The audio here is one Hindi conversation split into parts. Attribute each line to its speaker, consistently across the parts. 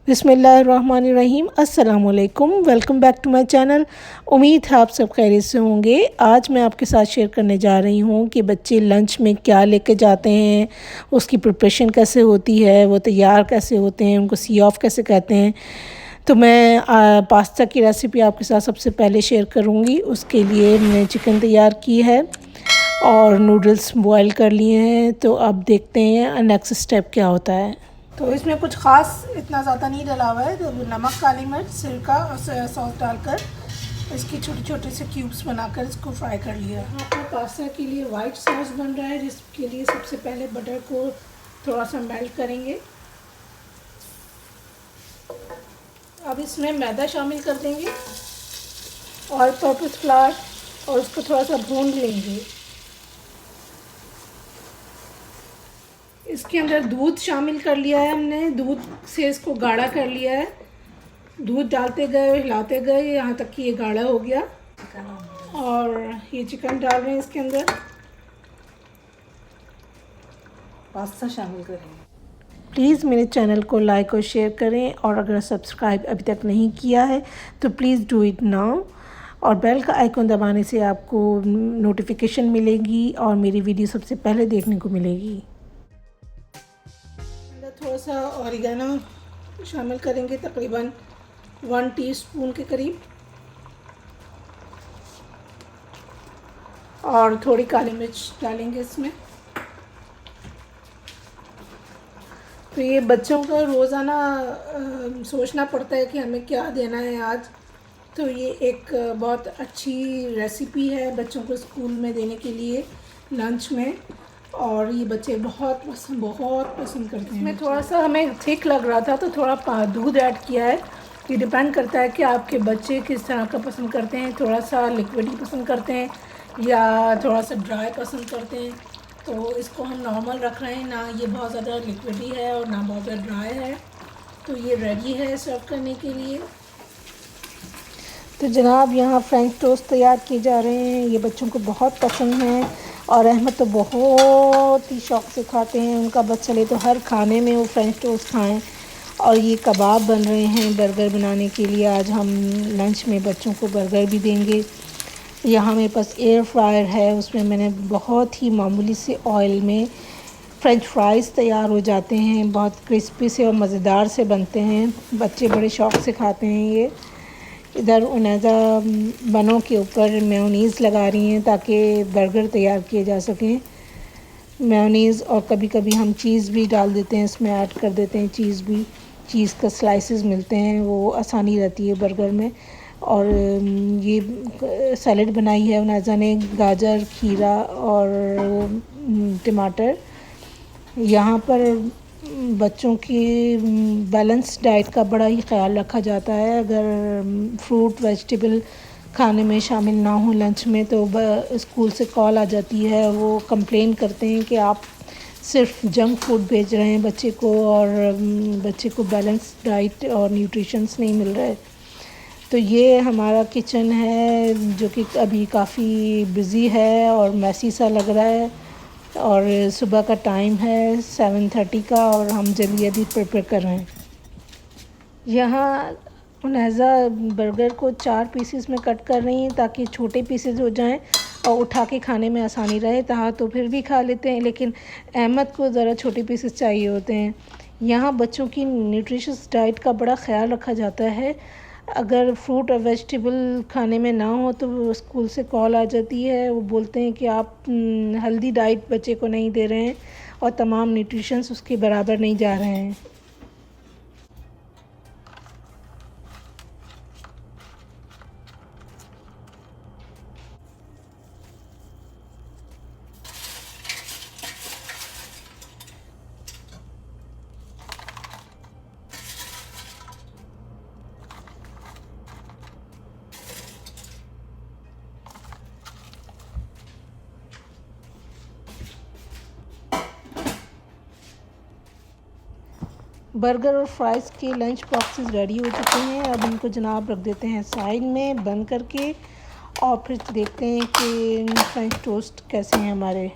Speaker 1: बिस्मिल्लाहिर्रहमानिर्रहीम। अस्सलामुअलैकुम। Welcome back to my channel. उम्मीद है आप सब खैरियत से होंगे। आज मैं आपके साथ शेयर करने जा रही हूँ कि बच्चे लंच में क्या लेके जाते हैं, उसकी प्रिपरेशन कैसे होती है, वो तैयार कैसे होते हैं, उनको सी ऑफ कैसे कहते हैं। तो मैं पास्ता की रेसिपी आपके साथ सबसे पहले शेयर करूँगी। उसके लिए मैंने चिकन तैयार की है और नूडल्स बॉयल कर लिए हैं। तो अब देखते हैं नेक्स्ट स्टेप क्या होता है। तो इसमें कुछ ख़ास इतना ज़्यादा नहीं डला हुआ है। तो नमक, काली मिर्च, सिरका और सोया सॉस डालकर इसकी छोटे छोटे से क्यूब्स बनाकर इसको फ्राई कर लिया। यहाँ पर पास्ता के लिए वाइट सॉस बन रहा है, जिसके लिए सबसे पहले बटर को थोड़ा सा मेल्ट करेंगे। अब इसमें मैदा शामिल कर देंगे, ऑल पर्पस फ्लावर, और उसको थोड़ा सा भून लेंगे। इसके अंदर दूध शामिल कर लिया है हमने, दूध से इसको गाढ़ा कर लिया है। दूध डालते गए, हिलाते गए, यहाँ तक कि ये गाढ़ा हो गया। और ये चिकन डाल रहे हैं इसके अंदर।
Speaker 2: पास्ता शामिल करेंगे।
Speaker 1: प्लीज़ मेरे चैनल को लाइक और शेयर करें, और अगर सब्सक्राइब अभी तक नहीं किया है तो प्लीज़ डू इट नाउ। और बेल का आइकन दबाने से आपको नोटिफिकेशन मिलेगी और मेरी वीडियो सबसे पहले देखने को मिलेगी। थोड़ा सा ऑरिगेनो शामिल करेंगे, तकरीबन 1 टीस्पून के करीब, और थोड़ी काली मिर्च डालेंगे इसमें। तो ये बच्चों को रोज़ाना सोचना पड़ता है कि हमें क्या देना है आज। तो ये एक बहुत अच्छी रेसिपी है बच्चों को स्कूल में देने के लिए लंच में, और ये बच्चे बहुत पसंद करते हैं। इसमें थोड़ा सा हमें थिक लग रहा था तो थोड़ा दूध ऐड किया है। ये डिपेंड करता है कि आपके बच्चे किस तरह का पसंद करते हैं, थोड़ा सा लिक्विड ही पसंद करते हैं या थोड़ा सा ड्राई पसंद करते हैं। तो इसको हम नॉर्मल रख रहे हैं, ना ये बहुत ज़्यादा लिक्विड ही है और ना बहुत ज़्यादा ड्राई है। तो ये रेडी है सर्व करने के लिए। तो जनाब, यहाँ फ्रेंच टोस्ट तैयार किए जा रहे हैं। ये बच्चों को बहुत पसंद हैं और अहमद तो बहुत ही शौक़ से खाते हैं। उनका बस चले तो हर खाने में वो फ्रेंच टोस्ट खाएं। और ये कबाब बन रहे हैं बर्गर बनाने के लिए। आज हम लंच में बच्चों को बर्गर भी देंगे। यहाँ मेरे पास एयर फ्रायर है, उसमें मैंने बहुत ही मामूली से ऑयल में फ्रेंच फ्राइज़ तैयार हो जाते हैं। बहुत क्रिस्पी से और मज़ेदार से बनते हैं, बच्चे बड़े शौक़ से खाते हैं ये। इधर उनैज़ा बनों के ऊपर मेयोनीज़ लगा रही हैं ताकि बर्गर तैयार किए जा सकें। मेयोनीज़, और कभी कभी हम चीज़ भी डाल देते हैं, इसमें ऐड कर देते हैं चीज़ भी। चीज़ का स्लाइसेस मिलते हैं, वो आसानी रहती है बर्गर में। और ये सैलड बनाई है उनैज़ा ने, गाजर, खीरा और टमाटर। यहाँ पर बच्चों की बैलेंस डाइट का बड़ा ही ख्याल रखा जाता है। अगर फ्रूट वेजिटेबल खाने में शामिल ना हो लंच में तो स्कूल से कॉल आ जाती है। वो कंप्लेन करते हैं कि आप सिर्फ जंक फूड भेज रहे हैं बच्चे को, और बच्चे को बैलेंस डाइट और न्यूट्रिशंस नहीं मिल रहा है। तो ये हमारा किचन है जो कि अभी काफ़ी बिज़ी है और मैसी सा लग रहा है। और सुबह का टाइम है 7:30 का, और हम जल्दी प्रिपेयर कर रहे हैं। यहाँ उनैज़ा बर्गर को 4 पीसेस में कट कर रही हैं ताकि छोटे पीसेस हो जाएं और उठा के खाने में आसानी रहे। तहाँ तो फिर भी खा लेते हैं, लेकिन अहमद को ज़रा छोटे पीसेस चाहिए होते हैं। यहाँ बच्चों की न्यूट्रिशियस डाइट का बड़ा ख्याल रखा जाता है। अगर फ्रूट और वेजिटेबल खाने में ना हो तो स्कूल से कॉल आ जाती है। वो बोलते हैं कि आप हेल्दी डाइट बच्चे को नहीं दे रहे हैं और तमाम न्यूट्रिशंस उसके बराबर नहीं जा रहे हैं। बर्गर और फ्राइज़ के लंच बॉक्सेस रेडी हो चुके हैं। अब इनको जनाब रख देते हैं साइड में बंद करके, और फिर देखते हैं कि फ्रेंच टोस्ट कैसे हैं हमारे।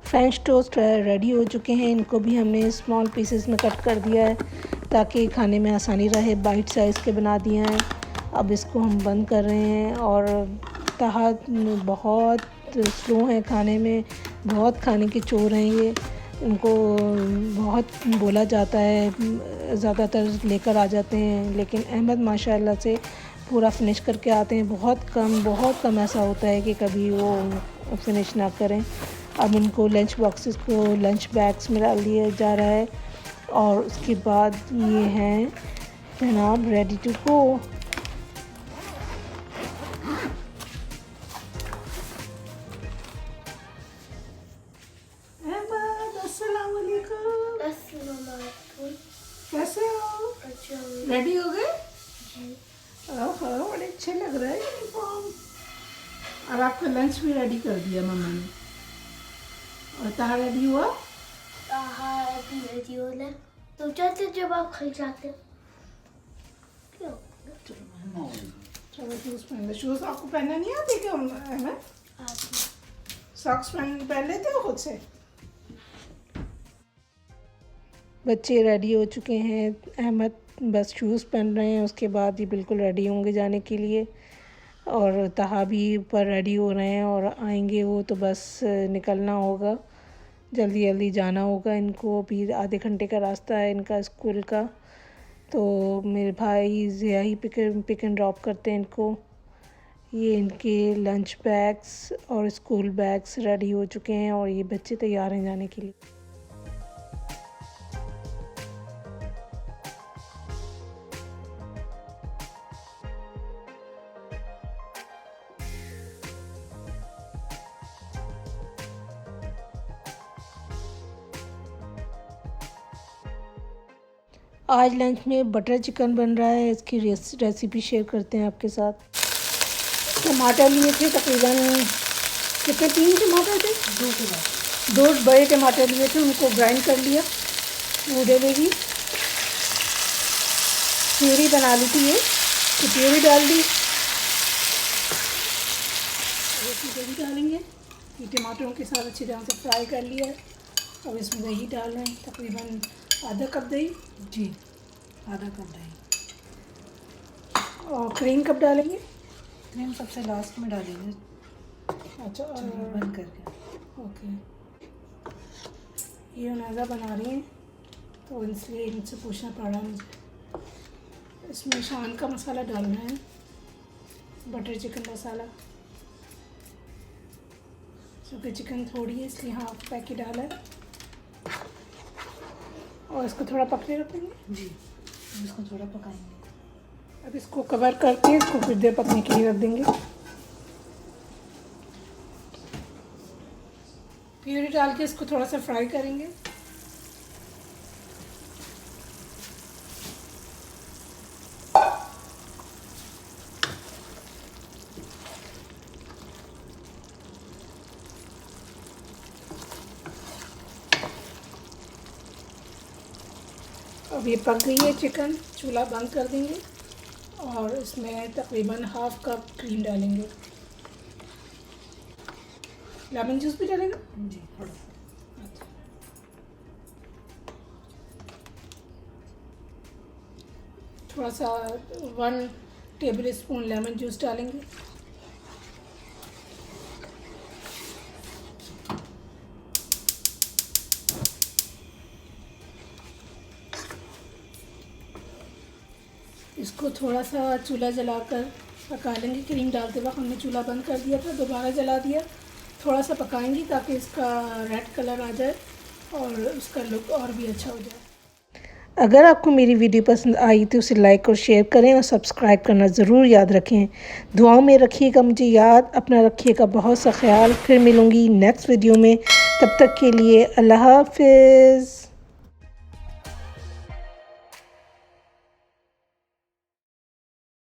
Speaker 1: फ्रेंच टोस्ट रेडी हो चुके हैं। इनको भी हमने स्मॉल पीसेस में कट कर दिया है ताकि खाने में आसानी रहे। बाइट साइज़ के बना दिए हैं। अब इसको हम बंद कर रहे हैं। और ताहा बहुत स्लो हैं खाने में, बहुत खाने के चोर हैं ये। इनको बहुत बोला जाता है, ज़्यादातर लेकर आ जाते हैं, लेकिन अहमद माशाल्लाह से पूरा फिनिश करके आते हैं। बहुत कम ऐसा होता है कि कभी वो फिनिश ना करें। अब उनको लंच बॉक्सेस को लंच बैग्स में डाल दिया जा रहा है और उसके बाद ये हैं जनाब रेडी टू गो। अस्सलाम वालेकुम। कैसे हो? रेडी हो गए? ओहो, बड़े अच्छे लग रहे हैं यूनिफॉर्म। और आपका लंच भी रेडी कर दिया मम्मा ने। और ताहा रेडी हुआ?
Speaker 3: तो जाते जब आप खा जाते क्यों?
Speaker 1: चलो शूज़ पहन लो। शूज़ आपको पहनना नहीं आते क्या अहमद? सॉक्स पहन लेते हो खुद से? बच्चे रेडी हो चुके हैं। अहमद बस शूज़ पहन रहे हैं, उसके बाद ही बिल्कुल रेडी होंगे जाने के लिए। और ताहा भी ऊपर रेडी हो रहे हैं और आएंगे वो तो बस निकलना होगा, जल्दी जल्दी जाना होगा इनको। अभी आधे घंटे का रास्ता है इनका स्कूल का। तो मेरे भाई ज़िया ही पिक एंड ड्रॉप करते हैं इनको। ये इनके लंच बैग्स और स्कूल बैग्स रेडी हो चुके हैं और ये बच्चे तैयार हैं जाने के लिए। आज लंच में बटर चिकन बन रहा है। इसकी रेसिपी शेयर करते हैं आपके साथ। टमाटर लिए थे तकरीबन कितने, 3 टमाटर थे?
Speaker 2: 2 किलो।
Speaker 1: 2 बड़े टमाटर लिए थे, उनको ग्राइंड कर लिया पूरे में ही। प्यूरी बना ली थी ये, तो प्यूरी डाल दी। इसमें दही डालेंगे। ये टमाटरों के साथ अच्छी तरह से फ्राई कर लिया है। अब इसमें दही डाल रहे हैं, तकरीबन आधा कप दही।
Speaker 2: जी, आधा कप दही।
Speaker 1: और क्रीम कब डालेंगे?
Speaker 2: क्रीम सबसे लास्ट में डालेंगे।
Speaker 1: अच्छा,
Speaker 2: बंद करके।
Speaker 1: ओके। ये अनाजा बना रही हैं तो इसलिए इनसे पूछना पड़ा मुझे। इसमें शान का मसाला डालना है, बटर चिकन मसाला। क्योंकि चिकन थोड़ी है इसलिए हाफ पैकेट डाला है। और इसको थोड़ा पकने रखेंगे।
Speaker 2: जी, इसको थोड़ा पकाएंगे।
Speaker 1: अब इसको कवर करके इसको कुछ देर पकने के लिए रख देंगे। प्यूरी डाल के इसको थोड़ा सा फ्राई करेंगे। अब ये पक गई है चिकन, चूल्हा बंद कर देंगे और इसमें तकरीबन हाफ कप क्रीम डालेंगे। लेमन जूस भी डालेंगे?
Speaker 2: जी, थोड़ा।
Speaker 1: अच्छा। थोड़ा सा 1 टेबल स्पून लेमन जूस डालेंगे। इसको थोड़ा सा चूल्हा जलाकर पका लेंगे। क्रीम डालते वक्त हमने चूल्हा बंद कर दिया था, दोबारा जला दिया। थोड़ा सा पकाएंगे ताकि इसका रेड कलर आ जाए और उसका लुक और भी अच्छा हो जाए। अगर आपको मेरी वीडियो पसंद आई तो उसे लाइक और शेयर करें और सब्सक्राइब करना ज़रूर याद रखें। दुआओं में रखिएगा मुझे याद। अपना रखिएगा बहुत सा ख्याल। फिर मिलूँगी नेक्स्ट वीडियो में। तब तक के लिए अल्लाह हाफिज़।